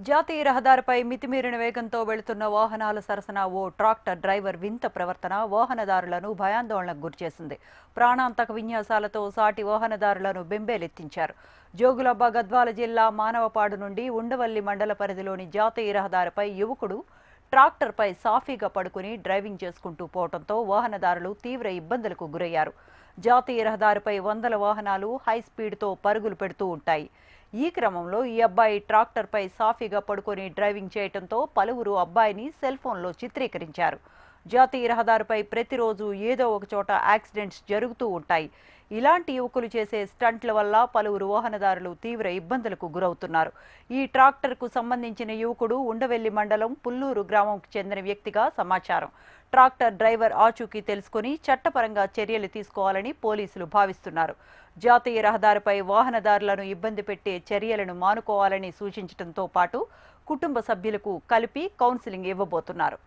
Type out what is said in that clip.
జాతీయ రహదారిపై మితిమీరిన వేగంతో వెళుతున్న వాహనాల సరసన ఓ ట్రాక్టర్ డ్రైవర్ వింత ప్రవర్తన వాహనదారులను భయాందోళనకు గురిచేసింది. ప్రాణాంతక విన్యాసాలతో సాటి వాహనదారులను బెంబేలెత్తించారు. జోగులాంబ గద్వాల జిల్లా మానవపాడు నుండి ఉండవల్లి మండల పరిధిలోని జాతీయ రహదారిపై యువకుడు ట్రాక్టర్పై సాఫీగా పడుకుని డ్రైవింగ్ చేసుకుంటూ పోవడంతో వాహనదారులు తీవ్ర ఇబ్బందులకు గురయ్యారు. జాతీయ రహదారిపై వందల వాహనాలు హై స్పీడ్తో పరుగులు పెడుతూ ఉంటాయి. ఈ క్రమంలో ఈ అబ్బాయి ట్రాక్టర్పై సాఫీగా పడుకొని డ్రైవింగ్ చేయడంతో పలువురు అబ్బాయిని సెల్ ఫోన్లో చిత్రీకరించారు. జాతీయ రహదారిపై ప్రతిరోజు ఏదో ఒక చోట యాక్సిడెంట్స్ జరుగుతూ ఉంటాయి. ఇలాంటి యువకులు చేసే స్టంట్ల వల్ల పలువురు వాహనదారులు తీవ్ర ఇబ్బందులకు గురవుతున్నారు. ఈ ట్రాక్టర్కు సంబంధించిన యువకుడు ఉండవెల్లి మండలం పుల్లూరు గ్రామంకు చెందిన వ్యక్తిగా సమాచారం. ట్రాక్టర్ డ్రైవర్ ఆచూకీ తెలుసుకుని చట్టపరంగా చర్యలు తీసుకోవాలని పోలీసులు భావిస్తున్నారు. జాతీయ రహదారిపై వాహనదారులను ఇబ్బంది పెట్టే చర్యలను మానుకోవాలని సూచించడంతో పాటు కుటుంబ సభ్యులకు కలిపి కౌన్సిలింగ్ ఇవ్వబోతున్నారు.